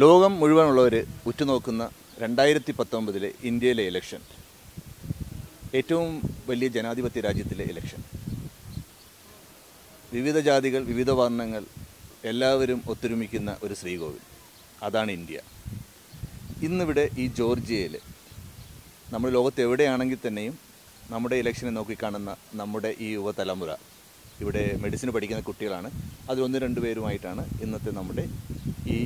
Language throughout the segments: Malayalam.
ലോകം മുഴുവനുള്ളവർ ഉറ്റുനോക്കുന്ന 2019 ഇന്ത്യയിലെ ഇലക്ഷൻ, ഏറ്റവും വലിയ ജനാധിപത്യ രാജ്യത്തിലെ ഇലക്ഷൻ. വിവിധ ജാതികൾ, വിവിധ വർണ്ണങ്ങൾ എല്ലാവരും ഒത്തൊരുമിക്കുന്ന ഒരു ശ്രീകോവിൽ, അതാണ് ഇന്ത്യ. ഇന്നിവിടെ ഈ ജോർജിയയിൽ, നമ്മൾ ലോകത്ത് എവിടെയാണെങ്കിൽ തന്നെയും നമ്മുടെ ഇലക്ഷനെ നോക്കിക്കാണുന്ന നമ്മുടെ ഈ യുവതലമുറ, ഇവിടെ മെഡിസിന് പഠിക്കുന്ന കുട്ടികളാണ്. അതിൽ 1-2 പേരുമായിട്ടാണ് ഇന്നത്തെ നമ്മുടെ ഈ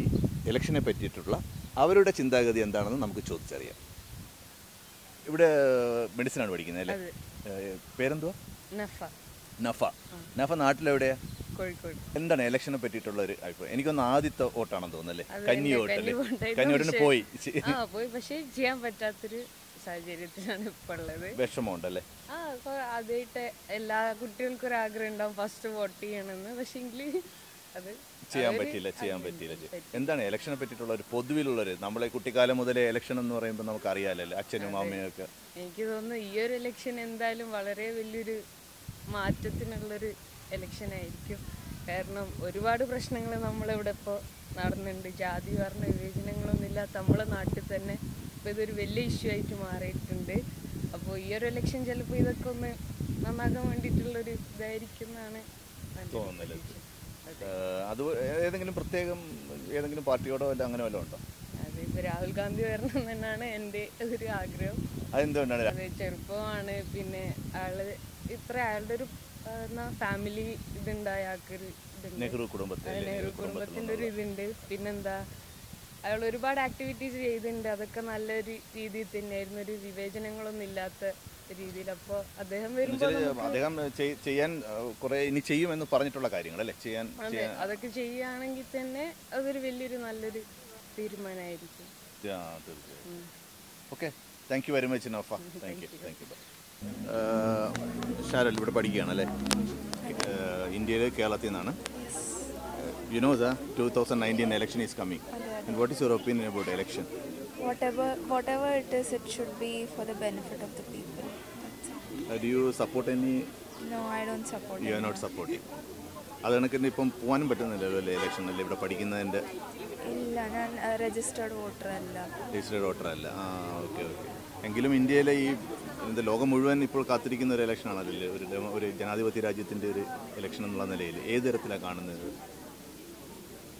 ഇലക്ഷനെ പറ്റിയിട്ടുള്ള അവരുടെ ചിന്താഗതി എന്താണെന്ന് നമുക്ക് ചോദിച്ചറിയാം. ഇവിടെ മെഡിസിനാണ് പഠിക്കുന്നത് അല്ലേ? പേരെന്തുവാ? നഫ. നാട്ടിലെവിടെയാ? കോഴിക്കോട്. എന്താണ് ഇലക്ഷനെ പറ്റിയിട്ടുള്ള ഒരു അഭിപ്രായം? എനിക്കൊന്ന് ആദ്യത്തെ വോട്ടാണെന്ന് തോന്നുന്നല്ലേ? കന്നി വോട്ടല്ലേ? കന്നിവോട്ടിന് പോയി, പക്ഷേ ചെയ്യാൻ പറ്റാത്തൊരു സാഹചര്യത്തിലാണ് ഇപ്പൊ ഉള്ളത്. വിഷമമുണ്ടല്ലേ? ആദ്യമായിട്ട് എല്ലാ കുട്ടികൾക്കും ഒരു ആഗ്രഹം ഉണ്ടാവും ഫസ്റ്റ് വോട്ട് ചെയ്യണമെന്ന്, പക്ഷെ അത് ചെയ്യാൻ പറ്റിയില്ല. എന്താണ് ഇലക്ഷനെ പറ്റിയിട്ടുള്ള ഒരു പൊതുവിലുള്ളൊരു, നമ്മളെ കുട്ടിക്കാലം മുതലേ ഇലക്ഷൻ എന്ന് പറയുമ്പോൾ നമുക്ക് അറിയാമല്ലോ, അച്ഛനും അമ്മയും ഒക്കെ. എനിക്ക് തോന്നുന്നു ഈ ഒരു ഇലക്ഷൻ എന്തായാലും വളരെ വലിയൊരു മാറ്റത്തിനുള്ളൊരു ഇലക്ഷൻ ആയിരിക്കും. കാരണം ഒരുപാട് പ്രശ്നങ്ങൾ നമ്മളിവിടെ ഇപ്പോൾ നടന്നുണ്ട്. ജാതി വർണ്ണ വിവേചനങ്ങളൊന്നും ഇല്ലാത്ത നമ്മളെ നാട്ടിൽ തന്നെ ഇപ്പോൾ ഇതൊരു വലിയ ഇഷ്യൂ ആയിട്ട് മാറിയിട്ടുണ്ട്. അപ്പോൾ ഈ ഒരു ഇലക്ഷൻ ചിലപ്പോൾ ഇതൊക്കെ ഒന്ന് നന്നാക്കാൻ വേണ്ടിയിട്ടുള്ളൊരു ഇതായിരിക്കും എന്നാണ് തോന്നുന്നത്. അത് ഏതെങ്കിലും പ്രത്യേകം ഏതെങ്കിലും പാർട്ടിയോടോ അല്ല അങ്ങനെ വല്ലതും ഉണ്ടോ? അതിപ്പോൾ രാഹുൽ ഗാന്ധി വരണം എന്നാണ് എൻ്റെ ഒരു ആഗ്രഹം. അതെന്തുകൊണ്ടാണ്? അത് ചെറുപ്പമാണ്, പിന്നെ അയാളുടെ ഒരു ഫാമിലി ഇതുണ്ടായ ആൾക്കൊരു നെഹ്റു കുടുംബത്തിൻ്റെ ഒരു ഇതുണ്ട്. പിന്നെന്താ, അയാൾ ഒരുപാട് ആക്ടിവിറ്റീസ് ചെയ്തിട്ടുണ്ട്. അതൊക്കെ നല്ലൊരു രീതിയിൽ തന്നെയായിരുന്നു, ഒരു വിവേചനങ്ങളൊന്നും ഇല്ലാത്ത രീതിയിൽ. അപ്പോൾ അദ്ദേഹം ചെയ്യാൻ കുറെ ഇനി ചെയ്യുമെന്ന് പറഞ്ഞിട്ടുള്ള കാര്യങ്ങളല്ലേ ചെയ്യാൻ, അതൊക്കെ ചെയ്യുകയാണെങ്കിൽ തന്നെ അതൊരു വലിയൊരു നല്ലൊരു തീരുമാനമായിരിക്കും. Okay, thank you very much Naufa. Thank you. Sharal ഇവിടെ പഠിക്കുകയാണല്ലേ? ഇന്ത്യയിലെ കേരളത്തിൽ നിന്നാണ്. You know the 2019 election is coming. And what is your opinion about election? Whatever it is, it should be for the benefit of the people. Do you support any? No, I don't support. You are not supporting. അത് കണക്ക് ഇപ്പം പോകാനും പറ്റുന്നില്ലല്ലോ അല്ലേ ഇലക്ഷനല്ലേ? ഇവിടെ പഠിക്കുന്നതിൻ്റെ ഇല്ല, ഞാൻ രജിസ്റ്റേർഡ് വോട്ടർ അല്ല. ഓക്കെ. എങ്കിലും ഇന്ത്യയിലെ ഈ ലോകം മുഴുവൻ ഇപ്പോൾ കാത്തിരിക്കുന്ന ഒരു ഇലക്ഷനാണല്ലേ, ഒരു ജനാധിപത്യ രാജ്യത്തിൻ്റെ ഒരു ഇലക്ഷൻ എന്നുള്ള നിലയിൽ ഏത് തരത്തിലാണ് കാണുന്നത്?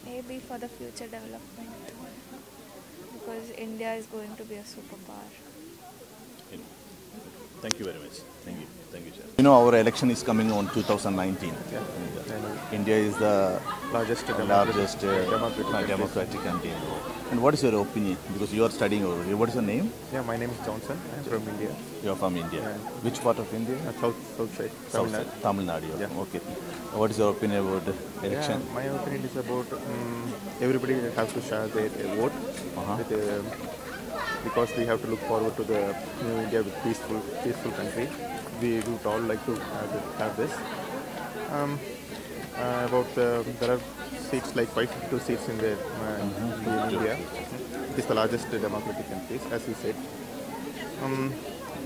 Maybe for the future development, because India is going to be a superpower. Thank you very much. Thank you, sir. You know, our election is coming on 2019. India is the largest democratic country in the world. And what is your opinion? Because you are studying over here. What is your name? Yeah, my name is Johnson. I'm from India. You are from India. Which part of India? South side. Tamil Nadu. Yeah. Okay. What is your opinion about the election? Yeah, my opinion is about everybody has to share their vote. Because we have to look forward to the new India with peaceful country. We would all like to have this. There are seats like 552 seats in India. It is the largest democratic country, as you said.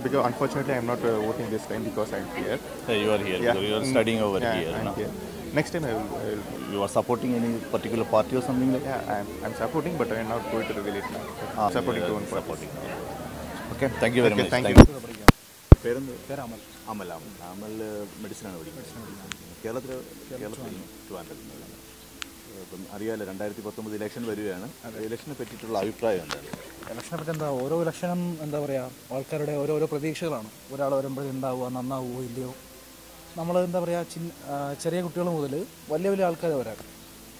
Because unfortunately I am not voting this time because I am here. You are here. Yeah. You are studying over here. I'm here. Next time I will. You are supporting any particular party or something like that? Yeah, I'm supporting, but I am not going to reveal it now. Supporting to one party. Okay, thank you very much. Thank you. പേര് അമൽ മെഡിസിനാണ് പഠിക്കുന്നത്. കേരളത്തിൽ ഇപ്പം അറിയാമല്ലോ 2019 ഇലക്ഷൻ വരികയാണ്. ഇലക്ഷനെ പറ്റിയിട്ടുള്ള അഭിപ്രായം എന്താണ്? ഇലക്ഷനെ പറ്റി എന്താ, ഓരോ ഇലക്ഷനും എന്താ പറയുക, ആൾക്കാരുടെ ഓരോരോ പ്രതീക്ഷകളാണ്. ഒരാൾ വരുമ്പോഴേ ഉണ്ടാവുക, നന്നാവുമോ ഇല്ലയോ. നമ്മൾ എന്താ പറയുക, ചെറിയ കുട്ടികൾ മുതൽ വലിയ ആൾക്കാർ വരാം.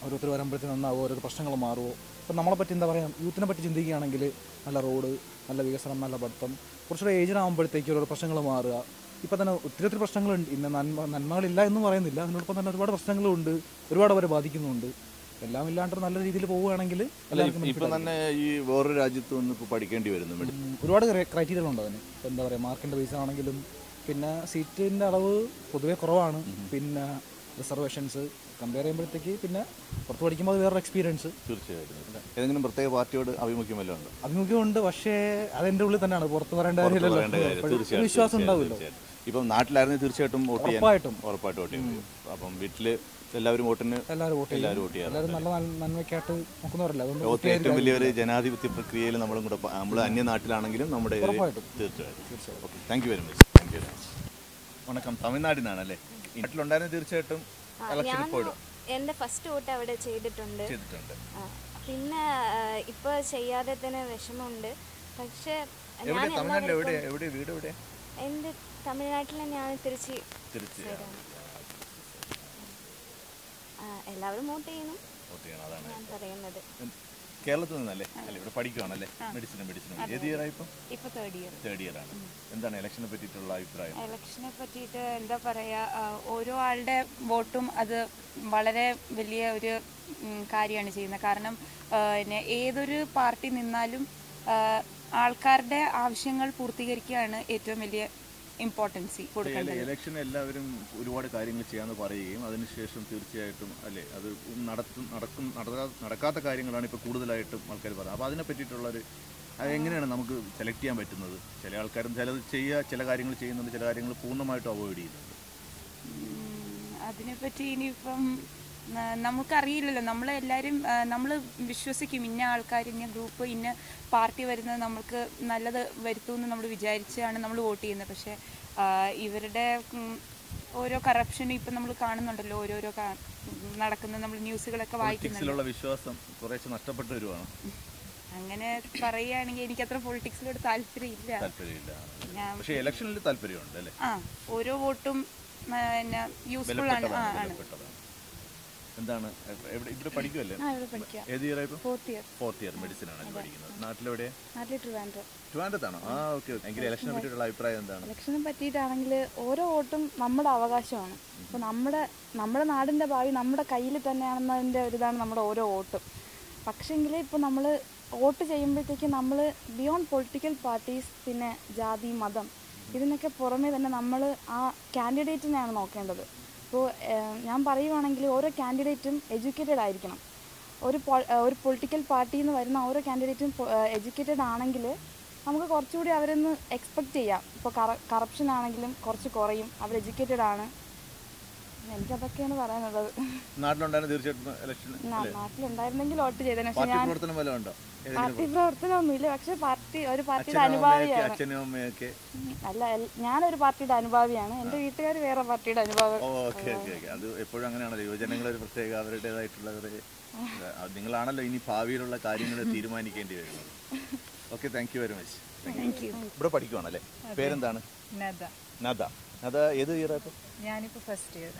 ഓരോരുത്തർ വരുമ്പോഴത്തേക്ക് നന്നാവുമോ, ഓരോ പ്രശ്നങ്ങൾ മാറുമോ. ഇപ്പം നമ്മളെ പറ്റി എന്താ പറയുക, യൂത്തിനെ പറ്റി ചിന്തിക്കുകയാണെങ്കിൽ നല്ല റോഡ്, നല്ല വികസനം, നല്ല പഠിത്തം. കുറച്ചുകൂടെ ഏജിനാകുമ്പോഴത്തേക്ക് ഓരോ പ്രശ്നങ്ങൾ മാറുക. ഇപ്പം തന്നെ ഒത്തിരി പ്രശ്നങ്ങളുണ്ട്. ഇന്ന് നന്മകളില്ല എന്ന് പറയുന്നില്ല, അതിനോടൊപ്പം തന്നെ ഒരുപാട് പ്രശ്നങ്ങളുണ്ട്, ഒരുപാട് അവരെ ബാധിക്കുന്നുണ്ട്. എല്ലാം ഇല്ലാണ്ട് നല്ല രീതിയിൽ പോവുകയാണെങ്കിൽ ഇപ്പം തന്നെ ഈ വേറൊരു രാജ്യത്ത് നിന്ന് ഇപ്പോൾ പഠിക്കേണ്ടി വരുന്നു. ഒരുപാട് ക്രൈറ്റീരിയകളുണ്ട് അതിന്. ഇപ്പം എന്താ പറയുക, മാർക്കിൻ്റെ ബേസ് ആണെങ്കിലും പിന്നെ സീറ്റിൻ്റെ അളവ് പൊതുവേ കുറവാണ്. പിന്നെ റിസർവേഷൻസ് കമ്പയർ ചെയ്യുമ്പോഴത്തേക്ക് പിന്നെ പുറത്ത് പഠിക്കുമ്പോൾ അത് വേറൊരു എക്സ്പീരിയൻസ്. തീർച്ചയായിട്ടും. ഏതെങ്കിലും പ്രത്യേക പാർട്ടിയോട് ആഭിമുഖ്യം വല്ലതും ഉണ്ടോ? ആഭിമുഖ്യമുണ്ട്, പക്ഷേ അതെൻ്റെ ഉള്ളിൽ തന്നെയാണ്, പുറത്ത് പറയേണ്ട കാര്യമില്ലല്ലോ. വിശ്വാസം ഉണ്ടാവില്ല. ഇപ്പം നാട്ടിലായിരുന്നു തീർച്ചയായിട്ടും വോട്ട് ചെയ്യാൻ ഉറപ്പായിട്ടും വോട്ട് ചെയ്യും. അപ്പം വീട്ടിൽ എല്ലാവരും വോട്ടിന് എല്ലാവരും വോട്ട് ചെയ്യാം. ചെയ്യാറ്. എല്ലാവരും നല്ല നന്മയ്ക്കായിട്ട് നോക്കുന്നവരല്ല. അതുകൊണ്ട് ലോകത്തെ ഏറ്റവും വലിയൊരു ജനാധിപത്യ പ്രക്രിയയിൽ നമ്മളും കൂടെ നമ്മൾ അന്യനാട്ടിലാണെങ്കിലും നമ്മുടെ തീർച്ചയായിട്ടും. Okay, thank you very much. Thank you. വണക്കം. തമിഴ്നാടിനാണല്ലേ നാട്ടിലുണ്ടായിരുന്നു? തീർച്ചയായിട്ടും ഇലക്ഷൻ പോയിടും. എൻ്റെ ഫസ്റ്റ് വോട്ട് അവിടെ ചെയ്തിട്ടുണ്ട്. പിന്നെ ഇപ്പോൾ ചെയ്യാതെ തന്നെ വിഷമമുണ്ട്. പക്ഷേ എൻ്റെ തമിഴ്നാട്ടിൽ തന്നെയാണ് തിരുച്ചി. എല്ലാവരും വോട്ട് ചെയ്യണം ഞാൻ പറയുന്നത്. കേരളത്തിൽ നിന്നല്ലേ? അല്ല, ഇവിടെ പഠിക്കുകയാണല്ലേ? മെഡിസിൻ. ഏത് ഇയർ ആയി? ഇപ്പോൾ തേർഡ് ഇയർ ആണ്. എന്താണ് ഇലക്ഷനെ പറ്റിയിട്ടുള്ള അഭിപ്രായം? ഇലക്ഷനെ പറ്റിയിട്ട് എന്താ പറയുക, ഓരോ ആളുടെ വോട്ടും അത് വളരെ വലിയ ഒരു കാര്യമാണ് ചെയ്യുന്നത്. കാരണം ഏതൊരു പാർട്ടി നിന്നാലും ആൾക്കാരുടെ ആവശ്യങ്ങൾ പൂർത്തീകരിക്കുകയാണ് ഏറ്റവും വലിയ ഇമ്പോർട്ടൻസി കൊടുക്കേണ്ടത്. ഇലക്ഷൻ എല്ലാവരും ഒരുപാട് കാര്യങ്ങൾ ചെയ്യാമെന്ന് പറയുകയും അതിനുശേഷം തീർച്ചയായിട്ടും അല്ലേ അത് നടക്കാത്ത കാര്യങ്ങളാണ് ഇപ്പോൾ കൂടുതലായിട്ടും ആൾക്കാർ പറയുന്നത്. അപ്പോൾ അതിനെ പറ്റിയിട്ടുള്ളൊരു അതെങ്ങനെയാണ് നമുക്ക് സെലക്ട് ചെയ്യാൻ പറ്റുന്നത്? ചില ആൾക്കാരും ചില കാര്യങ്ങൾ ചെയ്യുന്നുണ്ട്, ചില കാര്യങ്ങൾ പൂർണ്ണമായിട്ടും അവോയ്ഡ് ചെയ്യുന്നുണ്ട്. അതിനെപ്പറ്റി ഇനിയിപ്പം നമുക്കറിയില്ലല്ലോ. നമ്മളെല്ലാവരും നമ്മൾ വിശ്വസിക്കും ഇന്ന ആൾക്കാർ, ഇന്ന ഗ്രൂപ്പ്, ഇന്ന പാർട്ടി വരുന്നത് നമുക്ക് നല്ലത് വരുത്തുമെന്ന് നമ്മൾ വിചാരിച്ചാണ് നമ്മൾ വോട്ട് ചെയ്യുന്നത്. പക്ഷേ ഇവരുടെ ഓരോ കറപ്ഷനും ഇപ്പം നമ്മൾ കാണുന്നുണ്ടല്ലോ, ഓരോരോ നടക്കുന്ന നമ്മൾ ന്യൂസുകളൊക്കെ വായിക്കുന്നുണ്ട്. വിശ്വാസം കുറേശ്ശെ നഷ്ടപ്പെട്ടു വരുവാണ്. അങ്ങനെ പറയുകയാണെങ്കിൽ എനിക്കത്ര പൊളിറ്റിക്സിലോട് താല്പര്യമില്ല. പക്ഷേ ഇലക്ഷനിൽ താല്പര്യമുണ്ട് അല്ലേ? ഓരോ വോട്ടും യൂസ്ഫുൾ ആണ്. എന്താണ് ഇവിടെ പഠിക്കുമല്ലേ? ഏത് ഇയർ ആയിരുന്നു? ഫോർത്ത് ഇയർ മെഡിസിൻ ആണ് പഠിക്കുന്നത്. നാട്ടിലെവിടെയാ? ട്രിവാൻഡ്രത്താണോ? ഓക്കെ. എങ്കിൽ ഇലക്ഷനെ പറ്റിയിട്ടുള്ള അഭിപ്രായം എന്താണ്? ഇലക്ഷനെ പറ്റിയിട്ടാണെങ്കിൽ ഓരോ വോട്ടും നമ്മുടെ അവകാശമാണ്. ഇപ്പോൾ നമ്മുടെ നാടിൻ്റെ ഭാവി നമ്മുടെ കയ്യിൽ തന്നെയാണെന്നതിൻ്റെ ഒരിതാണ് നമ്മുടെ ഓരോ വോട്ടും. പക്ഷേങ്കിൽ ഇപ്പോൾ നമ്മൾ വോട്ട് ചെയ്യുമ്പോഴത്തേക്ക് നമ്മൾ ബിയോണ്ട് പൊളിറ്റിക്കൽ പാർട്ടീസ്, പിന്നെ ജാതി, മതം, ഇതിനൊക്കെ പുറമേ തന്നെ നമ്മൾ ആ കാൻഡിഡേറ്റിനെയാണ് നോക്കേണ്ടത്. ഇപ്പോൾ ഞാൻ പറയുവാണെങ്കിൽ ഓരോ കാൻഡിഡേറ്റും എഡ്യൂക്കേറ്റഡ് ആയിരിക്കണം. ഒരു പൊളിറ്റിക്കൽ പാർട്ടിയിൽ നിന്ന് വരുന്ന ഓരോ കാൻഡിഡേറ്റും എഡ്യൂക്കേറ്റഡ് ആണെങ്കിൽ നമുക്ക് കുറച്ചുകൂടി അവരൊന്ന് എക്സ്പെക്റ്റ് ചെയ്യാം. ഇപ്പോൾ കറപ്ഷൻ ആണെങ്കിലും കുറച്ച് കുറയും. അവർ എഡ്യൂക്കേറ്റഡ് ആണ്. എനിക്കതൊക്കെയാണ് പറയാനുള്ളത്. നാട്ടിലുണ്ടായിരുന്നെങ്കിൽ വോട്ട് ചെയ്തേനെ. പക്ഷേ ഞാൻ പാർട്ടി പ്രവർത്തനമൊന്നുമില്ല. പക്ഷെ ഒരു പാർട്ടിയുടെ അനുഭാവിയാണ്. അല്ല, ഞാനൊരു പാർട്ടിയുടെ അനുഭാവിയാണ്. എൻ്റെ വീട്ടുകാർ വേറെ പാർട്ടിയുടെ അനുഭാവം. അത് എപ്പോഴും അങ്ങനെയാണല്ലോ, യുവജനങ്ങൾ ഒരു പ്രത്യേക അവരുടേതായിട്ടുള്ള നിങ്ങളാണല്ലോ ഇനി ഭാവിയിലുള്ള കാര്യങ്ങൾ തീരുമാനിക്കേണ്ടി വരുന്നത്. Okay, thank you very much. ഇവിടെ പഠിക്കുവാണല്ലേ? പേരെന്താണ്? നദ. ഏത് ഇയർ ആയിരുന്നു? ഞാനിപ്പോൾ ഫസ്റ്റ് ഇയർ.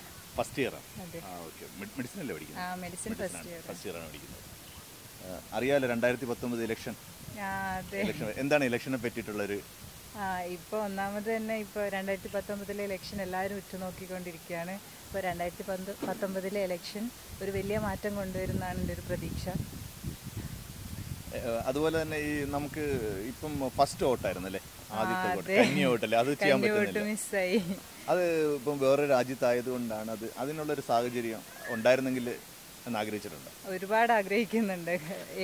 ഓക്കെ. മെഡിസിൻ അല്ലേ പഠിക്കുന്നത്? ഫസ്റ്റ് ഇയർ ആണ് പഠിക്കുന്നത്. അറിയാലോ 2019 ഇലക്ഷൻ. എന്താണ് ഇലക്ഷനെ പറ്റിയിട്ടുള്ളൊരു? ഇപ്പോൾ ഒന്നാമത് തന്നെ ഇപ്പോൾ 2019 ഇലക്ഷൻ എല്ലാവരും ഉറ്റുനോക്കിക്കൊണ്ടിരിക്കുകയാണ്. ഇപ്പോൾ 2019 ഇലക്ഷൻ ഒരു വലിയ മാറ്റം കൊണ്ടുവരുന്നതാണ് എൻ്റെ ഒരു പ്രതീക്ഷ. അതുപോലെ തന്നെ ഈ നമുക്ക് ഇപ്പം ഫസ്റ്റ് വോട്ടായിരുന്നല്ലേ? ആദ്യത്തെ വോട്ട് കന്നി വോട്ടല്ലേ? അത് ചെയ്യാൻ പറ്റുന്നില്ല. മിസ്സായി. അത് ഇപ്പം വേറൊരു രാജ്യത്തായതുകൊണ്ടാണ്. അതിനുള്ളൊരു സാഹചര്യം ഉണ്ടായിരുന്നെങ്കിൽ എന്ന് ആഗ്രഹിച്ചിട്ടുണ്ട്? ഒരുപാട് ആഗ്രഹിക്കുന്നുണ്ട്.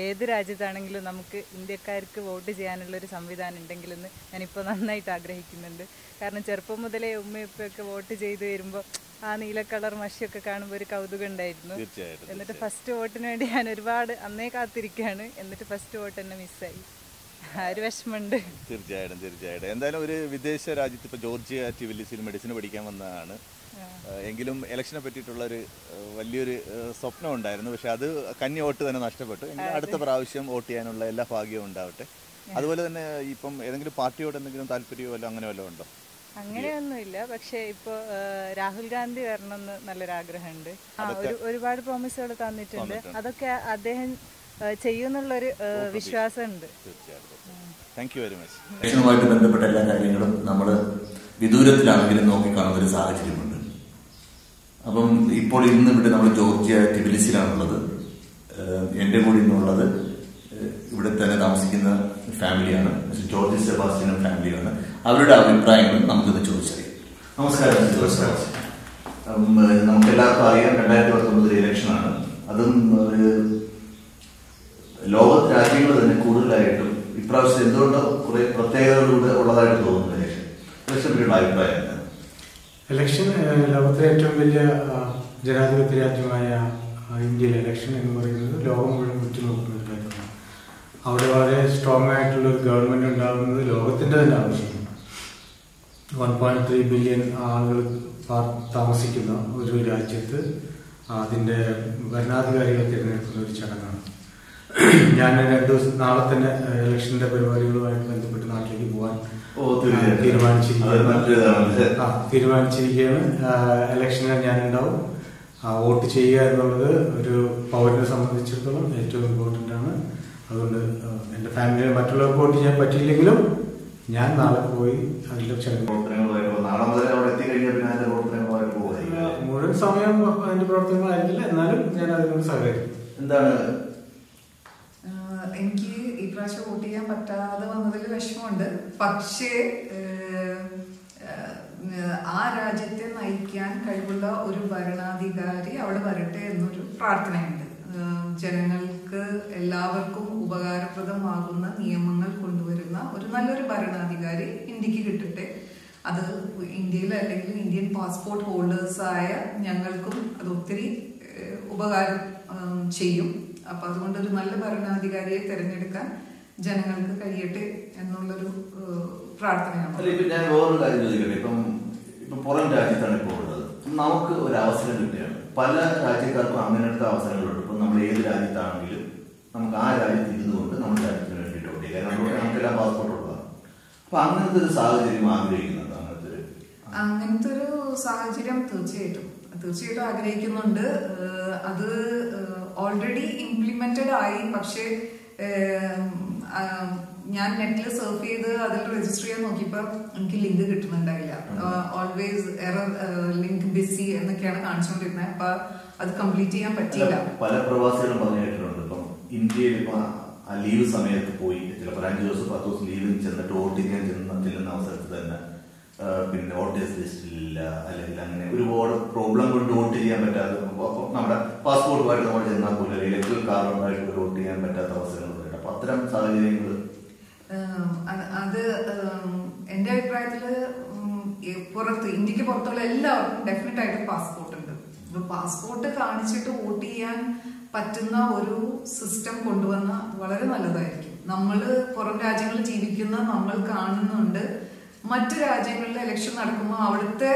ഏത് രാജ്യത്താണെങ്കിലും നമുക്ക് ഇന്ത്യക്കാർക്ക് വോട്ട് ചെയ്യാനുള്ളൊരു സംവിധാനം ഉണ്ടെങ്കിലെന്ന് ഞാനിപ്പോൾ നന്നായിട്ട് ആഗ്രഹിക്കുന്നുണ്ട്. കാരണം ചെറുപ്പം മുതലേ ഉമ്മയൊക്കെ വോട്ട് ചെയ്ത് വരുമ്പോൾ ആ നീല കളർ മഷിയൊക്കെ കാണുമ്പോൾ ഒരു കൗതുകം ഉണ്ടായിരുന്നു. എന്നിട്ട് ഫസ്റ്റ് വോട്ടിന് വേണ്ടി ഞാൻ ഒരുപാട് അന്നേ കാത്തിരിക്കുകയാണ്. എന്നിട്ട് ഫസ്റ്റ് വോട്ട് തന്നെ മിസ്സായി. ഒരു വിഷമമുണ്ട്. തീർച്ചയായിട്ടും. എന്തായാലും ഒരു വിദേശ രാജ്യത്ത് ഇപ്പോൾ ജോർജിയ ടിബിലിസിൽ മെഡിസിൻ പഠിക്കാൻ വന്നതാണ്. എങ്കിലും ഇലക്ഷനെ പറ്റിയിട്ടുള്ളൊരു വലിയൊരു സ്വപ്നം ഉണ്ടായിരുന്നു. പക്ഷെ അത് കന്നി വോട്ട് തന്നെ നഷ്ടപ്പെട്ടു. എങ്കിലും അടുത്ത പ്രാവശ്യം വോട്ട് ചെയ്യാനുള്ള എല്ലാ ഭാഗ്യവും ഉണ്ടാവട്ടെ. അതുപോലെ തന്നെ ഇപ്പം ഏതെങ്കിലും പാർട്ടിയോട് എന്തെങ്കിലും താല്പര്യമോ അങ്ങനെ വല്ലതും ഉണ്ടോ? അങ്ങനെയൊന്നുമില്ല. പക്ഷെ ഇപ്പോൾ രാഹുൽ ഗാന്ധി വരണമെന്ന് നല്ലൊരാഗ്രഹമുണ്ട്. ഒരുപാട് പ്രോമിസുകൾ തന്നിട്ടുണ്ട്. അതൊക്കെ അദ്ദേഹം ചെയ്യുന്നുള്ളൊരു വിശ്വാസമുണ്ട്. Thank you very much. ഇലക്ഷനുമായിട്ട് ബന്ധപ്പെട്ട എല്ലാ കാര്യങ്ങളും നമ്മൾ വിദൂരത്തിലാണെങ്കിലും നോക്കിക്കാണുന്ന ഒരു സാഹചര്യമുണ്ട്. അപ്പം ഇപ്പോൾ ഇന്ന് ഇവിടെ നമ്മൾ ജോർജിയ ടിബിലിസിലാണുള്ളത്. എൻ്റെ കൂടെ ഇന്നുള്ളത് ഇവിടെ തന്നെ താമസിക്കുന്ന ഫാമിലിയാണ്, ജോർജ് സെബാസ്റ്റ്യൻ ഫാമിലിയാണ്. അവരുടെ അഭിപ്രായങ്ങൾ നമുക്കിന്ന് ചോദിച്ചറിയാം. നമസ്കാരം ജോർജ് സെബാസ്റ്റ്യൻ. നമുക്കെല്ലാവർക്കും അറിയാം 2019 ഇലക്ഷനാണ്. അതും ഒരു ലോക രാജ്യങ്ങൾ തന്നെ കൂടുതലായിട്ടും ഇപ്രാവശ്യം എന്തുകൊണ്ടോ കുറെ പ്രത്യേകതകളുടെ ഉള്ളതായിട്ട് തോന്നുന്നു. ഇലക്ഷനെ പറ്റിയുള്ള അഭിപ്രായം എന്താണ്? ഇലക്ഷൻ ലോകത്തിലെ ഏറ്റവും വലിയ ജനാധിപത്യ രാജ്യമായ ഇന്ത്യയിലെ ഇലക്ഷൻ എന്ന് പറയുന്നത് ലോകം മുഴുവൻ ഉറ്റുനോക്കുന്ന ഒരു കാര്യമാണ്. അവിടെ വളരെ സ്ട്രോങ് ആയിട്ടുള്ള ഒരു ഗവൺമെൻറ് ഉണ്ടാകുന്നത് ലോകത്തിൻ്റെ തന്നെ ആവശ്യമാണ്. 1.3 ബില്യൺ ആളുകൾ താമസിക്കുന്ന ഒരു രാജ്യത്ത് അതിൻ്റെ ഭരണാധികാരികളെ തിരഞ്ഞെടുക്കുന്ന ഒരു ചടങ്ങാണ്. ഞാൻ 2 ദിവസം നാളെ തന്നെ ഇലക്ഷൻ്റെ പരിപാടികളുമായിട്ട് ബന്ധപ്പെട്ട് നാട്ടിലേക്ക് പോകാൻ തീരുമാനിച്ചിരിക്കുകയാണ്. ഇലക്ഷനിൽ ഞാനുണ്ടാവും. വോട്ട് ചെയ്യുക എന്നുള്ളത് ഒരു പൗരനെ സംബന്ധിച്ചിടത്തോളം ഏറ്റവും ഇമ്പോർട്ടൻ്റ് ആണ്. അതുകൊണ്ട് എൻ്റെ ഫാമിലിയിൽ മറ്റുള്ളവർക്ക് വോട്ട് ചെയ്യാൻ പറ്റിയില്ലെങ്കിലും ഞാൻ നാളെ പോയി അതിൻ്റെ മുഴുവൻ സമയം അതിന്റെ പ്രവർത്തനങ്ങളായിരുന്നില്ല, എന്നാലും ഞാൻ അതിനോട് സഹകരിക്കും. എന്താണ് എനിക്ക് ഈ പ്രാവശ്യം വോട്ട് ചെയ്യാൻ പറ്റാതെ വന്നതിൽ വിഷമമുണ്ട്. പക്ഷേ ആ രാജ്യത്തെ നയിക്കാൻ കഴിവുള്ള ഒരു ഭരണാധികാരി അവിടെ വരട്ടെ എന്നൊരു പ്രാർത്ഥനയുണ്ട്. ജനങ്ങൾക്ക് എല്ലാവർക്കും ഉപകാരപ്രദമാകുന്ന നിയമങ്ങൾ കൊണ്ടുവരുന്ന ഒരു നല്ലൊരു ഭരണാധികാരി ഇന്ത്യക്ക് കിട്ടട്ടെ. അത് ഇന്ത്യയിൽ അല്ലെങ്കിൽ ഇന്ത്യൻ പാസ്പോർട്ട് ഹോൾഡേഴ്സായ ഞങ്ങൾക്കും അത് ഒത്തിരി ഉപകാരം ചെയ്യും. അപ്പൊ അതുകൊണ്ട് ഒരു നല്ല ഭരണാധികാരിയെ തിരഞ്ഞെടുക്കാൻ ജനങ്ങൾക്ക് കഴിയട്ടെ എന്നുള്ളൊരു പ്രാർത്ഥനയാണ്. ഞാൻ വേറൊരു കാര്യം ചോദിക്കട്ടെ. ഇപ്പം പുറം രാജ്യത്താണ് ഇപ്പോൾ ഉള്ളത്. നമുക്ക് ഒരു അവസരം കിട്ടുകയാണ്. പല രാജ്യക്കാർക്കും അങ്ങനത്തെ അവസരങ്ങളുണ്ട്. ഇപ്പം നമ്മൾ ഏത് രാജ്യത്താണെങ്കിലും നമുക്ക് ആ രാജ്യത്ത് ഇരുന്നുകൊണ്ട് നമ്മുടെ രാജ്യത്തിന് വേണ്ടിയിട്ട് വോട്ട് ചെയ്യാം. കാരണം നമുക്കെല്ലാം പാസ്പോർട്ട് ഉള്ളതാണ്. അപ്പൊ അങ്ങനത്തെ ഒരു സാഹചര്യം ആഗ്രഹിക്കുന്നുണ്ട്. അങ്ങനത്തെ ഒരു സാഹചര്യം തീർച്ചയായിട്ടും ആഗ്രഹിക്കുന്നുണ്ട്. അത് ഓൾറെഡി ഇംപ്ലിമെന്റഡ് ആയി. പക്ഷേ ഞാൻ നെറ്റിൽ സർഫ് ചെയ്ത് അതിൽ രജിസ്റ്റർ ചെയ്യാൻ നോക്കിയപ്പോൾ എനിക്ക് ലിങ്ക് കിട്ടുന്നുണ്ടായില്ല. ഓൾവേസ് എറർ, ലിങ്ക് ബിസി എന്നൊക്കെയാണ് കാണിച്ചുകൊണ്ടിരുന്നത്. അപ്പൊ അത് കംപ്ലീറ്റ് ചെയ്യാൻ പറ്റിയില്ല. പല പ്രവാസികളും പറഞ്ഞു കേട്ടിട്ടുണ്ട്. ഇപ്പം ഇന്ത്യയിൽ ഇപ്പൊ ആ ലീവ് സമയത്ത് പോയി ചിലപ്പോൾ 5 ദിവസം 10 ദിവസം ലീവിൽ ചെന്നിട്ട് വോട്ട് ചെയ്യാൻ ചെല്ലുന്ന അവസരത്തിൽ തന്നെ പിന്നെ വോട്ടേഴ്സ് ലിസ്റ്റിലില്ല, അല്ലെങ്കിൽ അങ്ങനെ ഒരുപാട് പ്രോബ്ലം കൊണ്ട് വോട്ട് ചെയ്യാൻ പറ്റാതെ നമ്മുടെ പാസ്പോർട്ടുമായിട്ട് നമ്മൾ ചെന്നാൽ പോലും ഇലക്ട്രൽ കാർഡുമായിട്ട് വോട്ട് ചെയ്യാൻ പറ്റാത്ത അവസരങ്ങളുണ്ട്. അപ്പൊ അത്തരം സാഹചര്യങ്ങൾ അത് എന്റെ അഭിപ്രായത്തില് ഇന്ത്യക്ക് പുറത്തുള്ള എല്ലാവർക്കും ഡെഫിനറ്റ് ആയിട്ട് പാസ്പോർട്ട് ഉണ്ട്. പാസ്പോർട്ട് കാണിച്ചിട്ട് വോട്ട് ചെയ്യാൻ പറ്റുന്ന ഒരു സിസ്റ്റം കൊണ്ടുവന്ന വളരെ നല്ലതായിരിക്കും. നമ്മള് പുറം രാജ്യങ്ങളിൽ ജീവിക്കുന്ന നമ്മൾ കാണുന്നുണ്ട് മറ്റു രാജ്യങ്ങളിലെ ഇലക്ഷൻ നടക്കുമ്പോൾ അവിടുത്തെ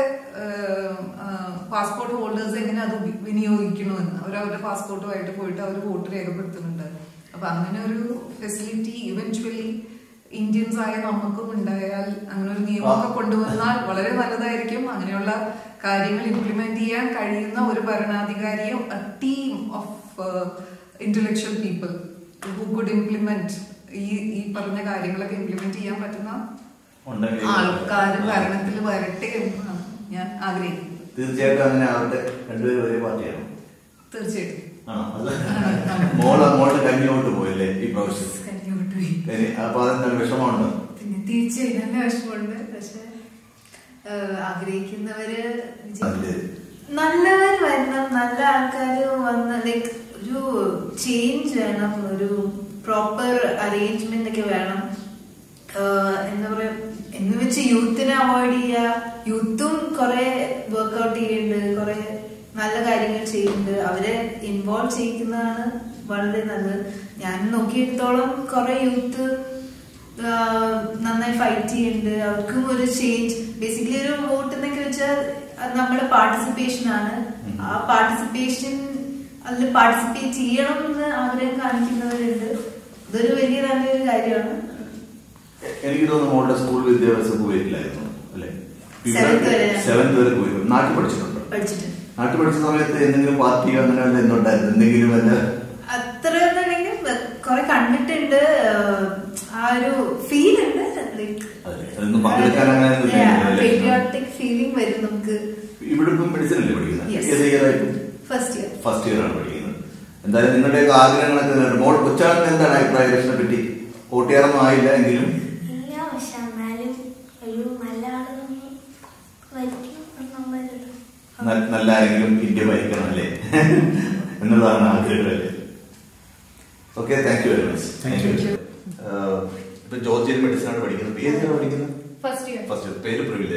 പാസ്പോർട്ട് ഹോൾഡേഴ്സ് എങ്ങനെ അത് വിനിയോഗിക്കണമെന്ന് അവരവരുടെ പാസ്പോർട്ടുമായിട്ട് പോയിട്ട് അവർ വോട്ട് രേഖപ്പെടുത്തുന്നുണ്ട്. അപ്പൊ അങ്ങനെ ഒരു ഫെസിലിറ്റി ഇവൻച്വലി ഇന്ത്യൻസ് ആയ നമുക്കും ഉണ്ടായാൽ, അങ്ങനെ ഒരു നിയമമൊക്കെ കൊണ്ടുവന്നാൽ വളരെ നല്ലതായിരിക്കും. അങ്ങനെയുള്ള കാര്യങ്ങൾ ഇംപ്ലിമെന്റ് ചെയ്യാൻ കഴിയുന്ന ഒരു ഭരണാധികാരിയും a team of intellectual people who could implement ഈ പറഞ്ഞ കാര്യങ്ങളൊക്കെ ഇംപ്ലിമെന്റ് ചെയ്യാൻ പറ്റുന്ന ആൾക്കാർ ഭരണത്തിൽ വരട്ടെ എന്നാണ് ഞാൻ ആഗ്രഹിക്കുന്നത്. തീർച്ചയായിട്ടും അങ്ങനെ ആവട്ടെ. രണ്ടുപേരും ഒരേ പാർട്ടിയാണ്. തീർച്ചയായിട്ടും. മോളുടെ കഞ്ഞിയോട്ട് പോയില്ലേ ഈ പ്രാവശ്യം? അപ്പൊ അതെന്താണ് വിഷമമുണ്ടോ? പിന്നെ തീർച്ചയായും നല്ല വിഷമമുണ്ട്. പക്ഷെ ആഗ്രഹിക്കുന്നവര് നല്ലവർ വരണം, നല്ല ആൾക്കാർ വന്ന് ലൈക്ക് ഒരു ചേഞ്ച് വേണം, ഒരു പ്രോപ്പർ അറേഞ്ച്മെന്റ് ഒക്കെ വേണം. എന്താ പറയാ, എന്ന് വെച്ച് യൂത്തിനെ അവോയ്ഡ് ചെയ്യുക. യൂത്തും കുറെ വർക്ക്ഔട്ട് ചെയ്യുന്നുണ്ട്, കുറെ നല്ല കാര്യങ്ങൾ ചെയ്യുന്നുണ്ട്. അവരെ ഇൻവോൾവ് ചെയ്യിക്കുന്നതാണ് വളരെ നല്ലത്. ഞാൻ നോക്കിയെടുത്തോളം കുറെ യൂത്ത് നന്നായി ഫൈറ്റ് ചെയ്യുന്നുണ്ട്. അവർക്കും ഒരു ചേഞ്ച്, ബേസിക്കലി ഒരു വോട്ട് എന്നൊക്കെ വെച്ചാൽ നമ്മുടെ പാർട്ടിസിപ്പേഷൻ ആണ്. ആ പാർട്ടിസിപ്പേഷൻ അതിൽ പാർട്ടിസിപ്പേറ്റ് ചെയ്യണം എന്ന് ആഗ്രഹം കാണിക്കുന്നവരുണ്ട്. ഇതൊരു വലിയ നല്ലൊരു കാര്യമാണ്. എനിക്ക് തോന്നുന്നു മോളുടെ സ്കൂൾ വിദ്യാഭ്യാസം കുവൈറ്റിലായിരുന്നു അല്ലെ? 7th വരെ പോയി. നാട്ടിൽ പഠിച്ചിട്ടുണ്ട്. നാട്ടിൽ പഠിച്ച സമയത്ത് എന്തെങ്കിലും പാർട്ടി അങ്ങനെ എന്തുണ്ടായിരുന്നു? എന്തെങ്കിലും അത്ര കൊറേ കണ്ടിട്ടുണ്ട്. ആ ഒരു ഫീൽ ഉണ്ട്, പേട്രിയോട്ടിക് ഫീലിംഗ് വരും നമുക്ക്. ഇവിടെ ഇപ്പം മെഡിസിനല്ലേ പഠിക്കുന്നത്? ഏത് ഇയറായിട്ടും? ഫസ്റ്റ് ഇയർ ആണ് പഠിക്കുന്നത്. എന്തായാലും നിങ്ങളുടെയൊക്കെ ആഗ്രഹങ്ങളൊക്കെ മോൾ കൊച്ചാളിന് എന്താണ് അഭിപ്രായം ഇലക്ഷനെ പറ്റി? വോട്ട് ചെയ്യാറൊന്നും ആയില്ല എങ്കിലും നല്ല ആരെങ്കിലും ഇന്ത്യ ഭരിക്കണം അല്ലേ എന്നുള്ളതാണ് ആഗ്രഹമല്ലേ? Okay, thank you very much. ഇപ്പൊ ജോർജിയൻ മെഡിസിനാണ് പഠിക്കുന്നത്. ഏതിനാണ് പഠിക്കുന്നത്? First year. പേര് പ്രവില?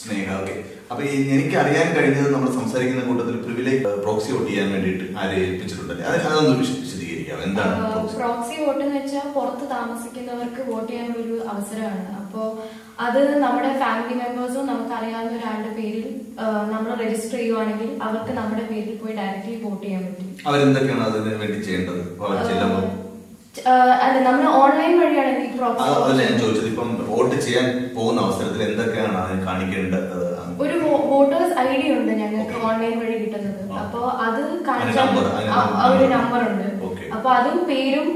സ്നേഹ. ഓക്കെ. അപ്പൊ എനിക്ക് അറിയാൻ കഴിഞ്ഞത് നമ്മൾ സംസാരിക്കുന്ന കൂട്ടത്തിൽ പ്രിവിലേജ് പ്രോക്സി വോട്ട് ചെയ്യാൻ വേണ്ടിയിട്ട് ആരെ ഏൽപ്പിച്ചിട്ടുണ്ടല്ലേ, അതൊന്ന് വിശദീകരിക്കാം. എന്താണ് പ്രോക്സി വോട്ട് എന്ന് വെച്ചാൽ പുറത്ത് താമസിക്കുന്നവർക്ക് വോട്ട് ചെയ്യാനുള്ള ഒരു അവസരമാണ്. അപ്പോൾ അത് നമ്മുടെ ഫാമിലി മെമ്പേഴ്സും നമുക്ക് അറിയാവുന്ന ഒരാളുടെ പേരിൽ നമ്മൾ രജിസ്റ്റർ ചെയ്യുവാണെങ്കിൽ അവർക്ക് നമ്മുടെ പേരിൽ പോയി ഡയറക്റ്റ്ലി വോട്ട് ചെയ്യാൻ പറ്റും. അവരെന്തൊക്കെയാണ് അതിന് വേണ്ടി ചെയ്യേണ്ടത്? അല്ല, നമ്മൾ ഓൺലൈൻ വഴിയാണ് ഈ പ്രോക്സി. അതല്ല ഞാൻ ചോദിച്ചത്, ഇപ്പം വോട്ട് ചെയ്യാൻ പോകുന്ന അവസരത്തിൽ എന്തൊക്കെയാണ് അതിന് കാണിക്കേണ്ടത്? ഒരു വോട്ടേഴ്സ് ID ഉണ്ട് ഞങ്ങൾക്ക് ഓൺലൈൻ വഴി കിട്ടുന്നത്. അപ്പൊ അത് കാണിച്ചാൽ ഒരു നമ്പർ ഉണ്ട്. അപ്പൊ അതും പേരും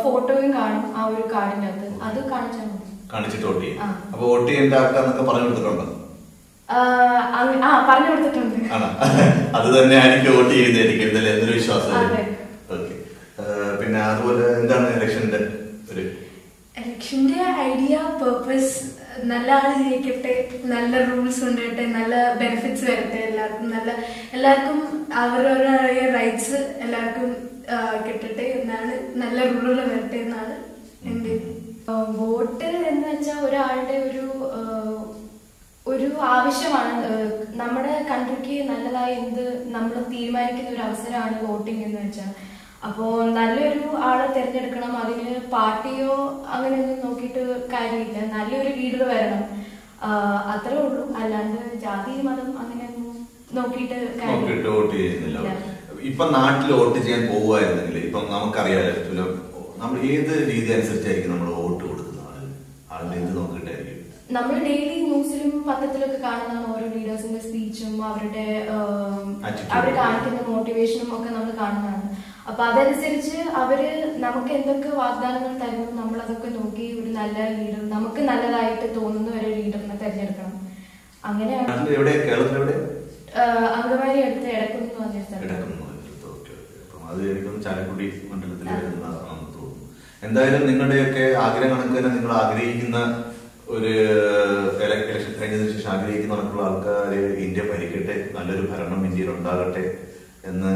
ഫോട്ടോയും കാണും ആ ഒരു കാർഡിനകത്ത്. അത് കാണിച്ചാൽ മതി. കാണിച്ചിട്ട് വോട്ട് ചെയ്യും. അപ്പൊ വോട്ട് ചെയ്യേണ്ട ആൾക്കാരെന്നൊക്കെ പറഞ്ഞു കൊടുത്തിട്ടുണ്ടോ? പറഞ്ഞു കൊടുത്തിട്ടുണ്ട്. അത് തന്നെ എനിക്ക് വോട്ട് ചെയ്യുന്നതായിരിക്കും ഇന്നലെ എന്നൊരു വിശ്വാസം. ഓക്കെ. പിന്നെ അതുപോലെ എന്താണ് ഇലക്ഷന്റെ ഐഡിയ, പേർപ്പസ്? നല്ല ആള് ജയിക്കട്ടെ, നല്ല റൂൾസ് കൊണ്ടുവരട്ടെ, നല്ല ബെനിഫിറ്റ്സ് വരട്ടെ, എല്ലാവർക്കും അവരവരുടെ റൈറ്റ്സ് എല്ലാവർക്കും കിട്ടട്ടെ എന്നാണ്, നല്ല റൂളുകൾ വരട്ടെ എന്നാണ് എന്റെ. വോട്ട് എന്ന് വെച്ചാൽ ഒരാളുടെ ഒരു ആവശ്യമാണ്. നമ്മുടെ കൺട്രിക്ക് നല്ലതായി എന്ത് നമ്മൾ തീരുമാനിക്കുന്ന ഒരു അവസരമാണ് വോട്ടിംഗ് എന്ന് വെച്ചാൽ. അപ്പോൾ നല്ലൊരു ആളെ തിരഞ്ഞെടുക്കണം. അതിന് പാർട്ടിയോ അങ്ങനെയൊന്നും നോക്കിയിട്ട് കാര്യമില്ല. നല്ലൊരു ലീഡർ വരണം, അത്രേ ഉള്ളൂ. അല്ലാണ്ട് ജാതി മതം അങ്ങനെയൊന്നും നോക്കിയിട്ട് വോട്ട് ചെയ്യുന്നില്ല. ഇപ്പൊ നാട്ടിൽ വോട്ട് ചെയ്യാൻ പോവുകയായിരുന്നെങ്കിൽ ഇപ്പം നമുക്കറിയാലോ, നമ്മൾ ഏത് രീതി അനുസരിച്ചായിരിക്കും നമ്മൾ വോട്ട് കൊടുക്കുന്നത്? ആളുടെ എന്ത് നോക്കിയിട്ടായിരിക്കും? നമ്മൾ ഡെയിലി ന്യൂസിലും പത്രത്തിലൊക്കെ കാണുന്നതാണ് ഓരോ ലീഡേഴ്സിന്റെ സ്പീച്ചും അവർ കാണിക്കുന്ന മോട്ടിവേഷനും ഒക്കെ നമ്മൾ കാണുന്നതാണ്. അപ്പൊ അതനുസരിച്ച് അവര് നമുക്ക് എന്തൊക്കെ വാഗ്ദാനങ്ങൾ തരുന്നു നമ്മൾ അതൊക്കെ നോക്കി ഒരു നല്ല ലീഡർ, നമുക്ക് നല്ലതായിട്ട് തോന്നുന്ന ഒരു ലീഡറിനെ തെരഞ്ഞെടുക്കണം. അങ്ങനെയാണ്. അങ്കമാലി അടുത്ത് എടക്കുന്ന് പറഞ്ഞ സ്ഥലം. ചാലക്കുടി മണ്ഡലത്തിൽ വരുന്നതാണെന്ന് തോന്നുന്നു. എന്തായാലും നിങ്ങളുടെയൊക്കെ ആഗ്രഹം കണക്ക് തന്നെ നിങ്ങൾ ആഗ്രഹിക്കുന്ന ഒരു ഇലക്ഷൻ കഴിഞ്ഞതിന് ശേഷം ആഗ്രഹിക്കുന്ന കണക്കുള്ള ആൾക്കാര് ഇന്ത്യ ഭരിക്കട്ടെ, നല്ലൊരു ഭരണം ഇന്ത്യയിൽ ഉണ്ടാകട്ടെ എന്ന്